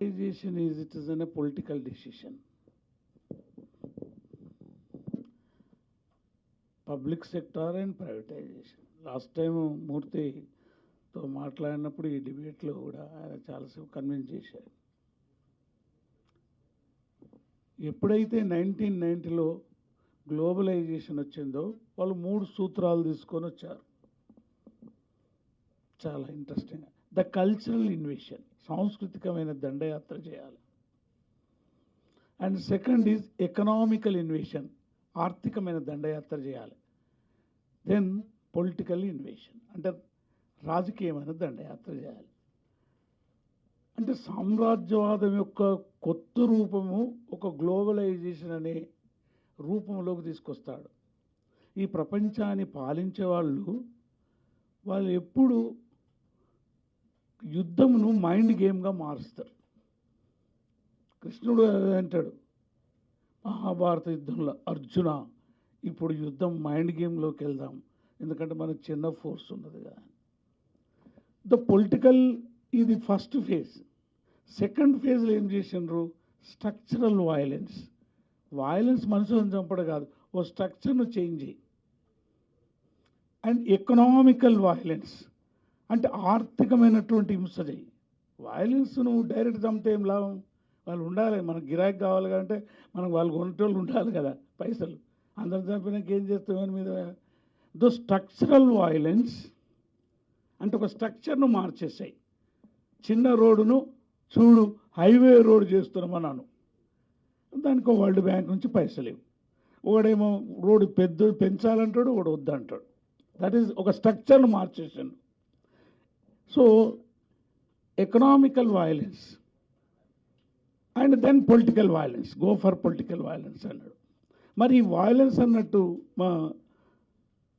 Privatization is it is a political decision. Public sector and privatization. Last time మూర్తితో మాట్లాడినప్పుడు ఈ డిబేట్లో కూడా ఆయన చాలాసేపు కన్విన్స్ చేశారు. ఎప్పుడైతే 1990లో గ్లోబలైజేషన్ వచ్చిందో వాళ్ళు 3 సూత్రాలు తీసుకొని వచ్చారు. చాలా ఇంట్రెస్టింగ్. ద కల్చరల్ ఇన్వేషన్, సాంస్కృతికమైన దండయాత్ర చేయాలి. And second is economical invasion, ఆర్థికమైన దండయాత్ర చేయాలి. దెన్ పొలిటికల్ ఇన్వేషన్, అంటే రాజకీయమైన దండయాత్ర చేయాలి. అంటే సామ్రాజ్యవాదం యొక్క కొత్త రూపము ఒక గ్లోబలైజేషన్ అనే రూపంలోకి తీసుకొస్తాడు. ఈ ప్రపంచాన్ని పాలించే వాళ్ళు ఎప్పుడు యుద్ధమును మైండ్ గేమ్గా మారుస్తారు. కృష్ణుడు అంటాడు మహాభారత యుద్ధంలో, అర్జున ఇప్పుడు యుద్ధం మైండ్ గేమ్లోకి వెళ్దాం, ఎందుకంటే మనకు చిన్న ఫోర్స్ ఉన్నది కదా. ద పొలిటికల్ ఇది ఫస్ట్ ఫేజ్. సెకండ్ ఫేజ్లో ఏం చేసినారు? Structural violence. వైలెన్స్ మనుషులను చంపడం కాదు, ఓ స్ట్రక్చర్ను చేంజ్ చేయి. అండ్ ఎకనామికల్ వైలెన్స్, అంటే ఆర్థికమైనటువంటి హింస చేయి. వైలెన్స్ నువ్వు డైరెక్ట్ చంపితే ఏం లాభం? వాళ్ళు ఉండాలి, మనకు గిరాకీ కావాలి కంటే మనకు వాళ్ళు కొనేటోళ్ళు ఉండాలి కదా, పైసలు. అందరు చంపినాక ఏం చేస్తామని మీద. దో స్ట్రక్చరల్ వైలెన్స్ అంటే ఒక స్ట్రక్చర్ను మార్చేసాయి. చిన్న రోడ్డును చూడు హైవే రోడ్ చేస్తున్నామన్నాను, దానికి వరల్డ్ బ్యాంక్ నుంచి పైసలు లేవు. ఒకడేమో రోడ్డు పెంచాలంటాడు, ఒకడు వద్దంటాడు. దట్ ఈజ్ ఒక స్ట్రక్చర్ను మార్చేసాను. So economical violence and then political violence, go for political violence అన్నాడు. మరి ఈ వైలెన్స్ అన్నట్టు మా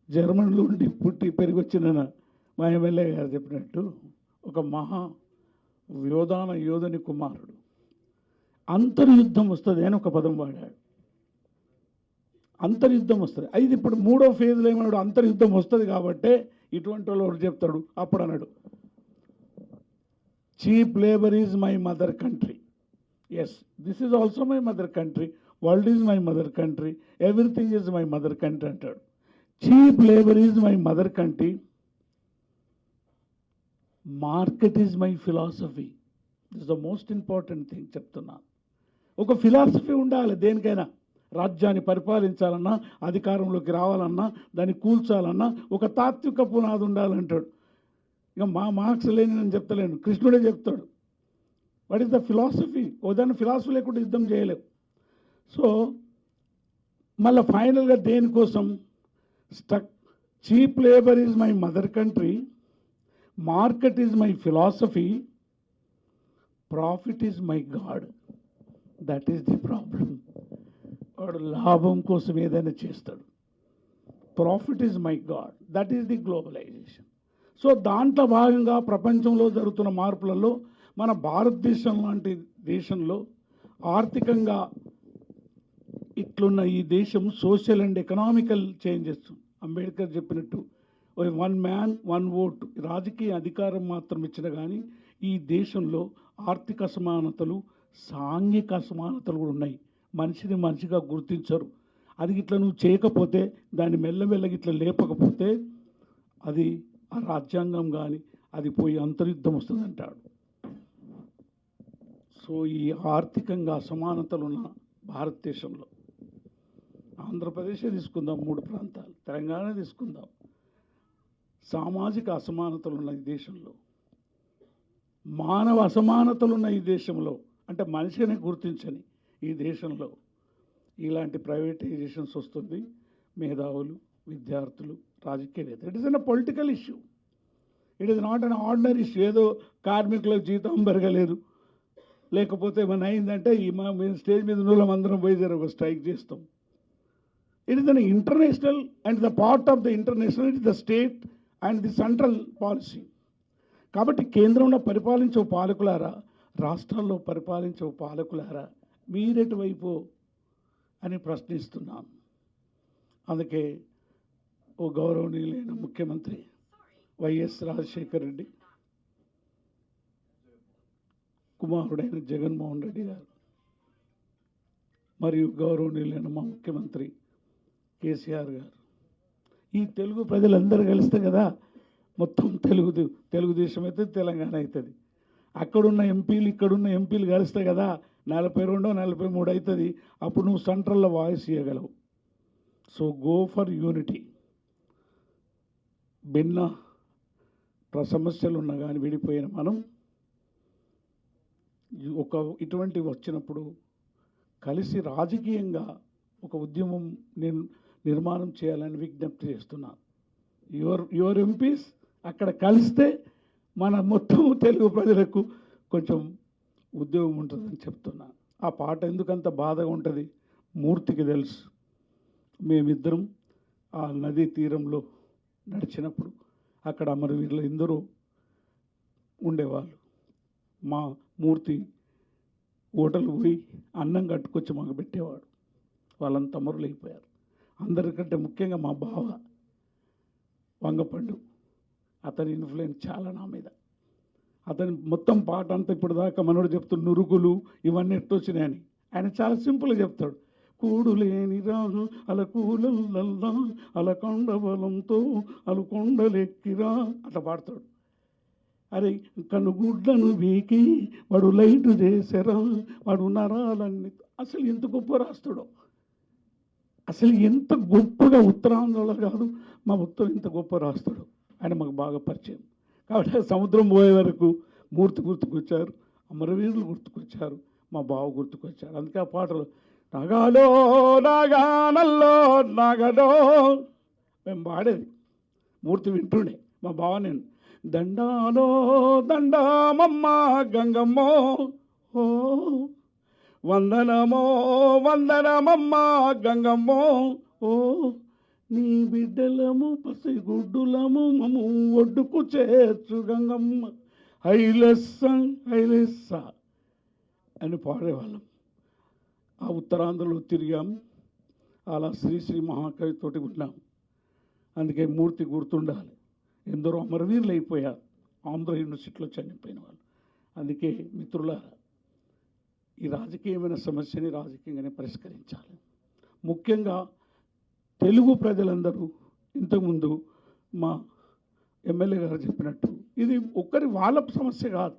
జర్మనీలో ఉండి పుట్టి పెరిగి వచ్చిన మా ఎమ్మెల్యే గారు చెప్పినట్టు ఒక మహా యోధుని కుమారుడు అంతర్యుద్ధం వస్తుంది అని ఒక పదం వాడాడు. అంతర్యుద్ధం వస్తుంది. అయితే ఇప్పుడు 3వ ఫేజ్లో ఏమన్నాడు? అంతర్యుద్ధం వస్తుంది కాబట్టే ఇటువంటి వాళ్ళు చెప్తాడు. అప్పుడు అన్నాడు cheap labour is my mother country. Yes, this is also my mother country, world is my mother country, everything is my mother country అంటాడు. Cheap labour is my mother country, market is my philosophy. This the most important thing చెప్తున్నాను. ఒక philosophy ఉండాలి దేనికైనా. రాజ్యాన్ని పరిపాలించాలన్నా, అధికారంలోకి రావాలన్నా, దాన్ని కూల్చాలన్నా ఒక తాత్విక పునాది ఉండాలంటాడు. ఇక మార్క్స్ లేని నేను చెప్తలేను, కృష్ణుడే చెప్తాడు. What is the philosophy? దాన్ని ఫిలాసఫీ లేకుండా యుద్ధం చేయలేవు. సో మళ్ళీ ఫైనల్గా దేనికోసం? Cheap labour is my mother country, market is my philosophy, profit is my god. That is the problem. వాడు లాభం కోసం ఏదైనా చేస్తాడు. Profit is my god. That is the globalisation. So దాంట్లో భాగంగా ప్రపంచంలో జరుగుతున్న మార్పులలో మన భారతదేశం లాంటి దేశంలో ఆర్థికంగా ఇట్లున్న ఈ దేశం social and economical changes, Ambedkar చెప్పినట్టు 1 మ్యాన్ 1 ఓట్ రాజకీయ అధికారం మాత్రం ఇచ్చిన కానీ ఈ దేశంలో ఆర్థిక అసమానతలు, సాంఘిక అసమానతలు కూడా ఉన్నాయి. మనిషిని మనిషిగా గుర్తించరు. అది ఇట్లా నువ్వు చేయకపోతే, దాన్ని మెల్లమెల్లగా ఇట్లా లేపకపోతే అది ఆ రాజ్యాంగం కానీ అది పోయి అంతర్యుద్ధం వస్తుంది అంటాడు. సో ఈ ఆర్థికంగా అసమానతలు ఉన్న భారతదేశంలో ఆంధ్రప్రదేశే తీసుకుందాం, 3 ప్రాంతాలు, తెలంగాణ తీసుకుందాం, సామాజిక అసమానతలు ఉన్న ఈ దేశంలో, మానవ అసమానతలు ఉన్న ఈ దేశంలో, అంటే మనిషిని గుర్తించని ఈ దేశంలో ఇలాంటి ప్రైవేటైజేషన్స్ వస్తుంది. మేధావులు, విద్యార్థులు, రాజకీయవేత్తలు. It is an political issue. It is not an ordinary issue. ఏదో కార్మికులకు జీతం పెరగలేదు, లేకపోతే ఏమైనా అయిందంటే మేము స్టేజ్ మీద అందరం పోయి ఒక స్ట్రైక్ చేస్తాం. It is an international and the part of the international, it is the state and the central policy. కాబట్టి కేంద్రంలో పరిపాలించే పాలకులారా, రాష్ట్రాల్లో పరిపాలించే పాలకులారా, మీరెటువైపు అని ప్రశ్నిస్తున్నాను. అందుకే ఓ గౌరవనీయులైన ముఖ్యమంత్రి వైఎస్ రాజశేఖర రెడ్డి కుమారుడైన జగన్మోహన్ రెడ్డి గారు మరియు గౌరవనీయులైన మా ముఖ్యమంత్రి కేసీఆర్ గారు, ఈ తెలుగు ప్రజలందరూ కలిస్తే కదా మొత్తం తెలుగుదేశం అయితే తెలంగాణ అవుతుంది. అక్కడున్న ఎంపీలు ఇక్కడున్న ఎంపీలు కలిస్తే కదా 42 43 అవుతుంది. అప్పుడు నువ్వు సెంట్రల్లో వాయిస్ ఇవ్వగలవు. So go for unity. భిన్న సమస్యలు ఉన్నా కానీ విడిపోయిన మనం ఇటువంటివి వచ్చినప్పుడు కలిసి రాజకీయంగా ఒక ఉద్యమం నిర్మాణం చేయాలని విజ్ఞప్తి చేస్తున్నాను. యువర్ ఎంపీస్ అక్కడ కలిస్తే మన మొత్తం తెలుగు ప్రజలకు కొంచెం ఉద్యోగం ఉంటుందని చెప్తున్నాను. ఆ పాట ఎందుకంత బాధగా ఉంటుంది మూర్తికి తెలుసు. మేమిద్దరం ఆ నదీ తీరంలో నడిచినప్పుడు అక్కడ అమరవీరులు ఎందరో ఉండేవాళ్ళు. మా మూర్తి హోటల్ పోయి అన్నం కట్టుకొచ్చి మాకు పెట్టేవాడు. వాళ్ళంతా అమరులు అయిపోయారు. అందరికంటే ముఖ్యంగా మా బావ వంగపండు, అతని ఇన్ఫ్లుయెన్స్ చాలా నా మీద. అతని మొత్తం పాట అంతా ఇప్పుడు దాకా మనోడు చెప్తున్న నురుగులు ఇవన్నీ ఎట్టొచ్చినాయని ఆయన చాలా సింపుల్గా చెప్తాడు. కూడులేని రాజు అలకూలల్లా అలకొండ బలంతో అలకొండలెక్కిరా అట్లా పాడతాడు. అరే కనుగుడ్లను వీకి వాడు లైట్ చేసారా, వాడు నరాలన్నీ. అసలు ఎంత గొప్ప రాస్తాడో, అసలు ఎంత గొప్పగా ఉత్తరాంధ్రలో కాదు మా ఉత్తరం ఇంత గొప్ప రాస్తాడు. ఆయన మాకు బాగా పరిచయం. కాబట్టి సముద్రం పోయే వరకు మూర్తి గుర్తుకొచ్చారు, అమరవీరులు గుర్తుకొచ్చారు, మా బావ గుర్తుకొచ్చారు. అందుకే ఆ పాటలు నగాలో నాగానల్లో నగలో మేము పాడేది. మూర్తి వింటుండే మా బావ నేను. దండాలో దండామమ్మ గంగమ్మో ఓ వందనమో వందనమమ్మ గంగమ్మో ఓ నీ బిడ్డలము పసిగుడ్డులము మము ఒడ్డుకు చేర్చు గంగమ్మ హైలెస్స హైలెస్స అని పాడేవాళ్ళం. ఆ ఉత్తరాంధ్రలో తిరిగాం. అలా శ్రీశ్రీ మహాకవితోటి ఉన్నాం. అందుకే మూర్తి గుర్తుండాలి. ఎందరో అమరవీరులు అయిపోయారు, ఆంధ్ర యూనివర్సిటీలో చనిపోయిన వాళ్ళు. అందుకే మిత్రులారా, ఈ రాజకీయమైన సమస్యని రాజకీయంగానే పరిష్కరించాలి. ముఖ్యంగా తెలుగు ప్రజలందరూ ఇంతకుముందు మా ఎమ్మెల్యే గారు చెప్పినట్టు ఇది వాళ్ళ సమస్య కాదు,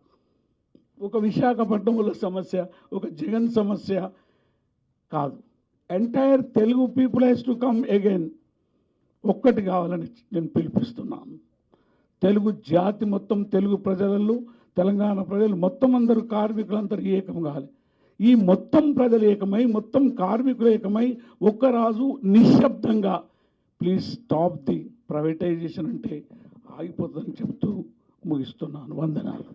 ఒక విశాఖపట్నం వాళ్ళ సమస్య, ఒక జగన్ సమస్య కాదు. Entire Telugu people has to come again. ఒక్కటి కావాలని నేను పిలిపిస్తున్నాను. తెలుగు జాతి మొత్తం, తెలుగు ప్రజలలో తెలంగాణ ప్రజలు మొత్తం అందరూ కార్మికులందరూ ఏకం కావాలి. ఈ మొత్తం ప్రజలు ఏకమై, మొత్తం కార్మికులు ఏకమై ఒక్కరాజు నిశ్శబ్దంగా ప్లీజ్ స్టాప్ ది ప్రైవేటైజేషన్ అంటే ఆగిపోతుందని చెప్తూ ముగిస్తున్నాను. వందనాలు.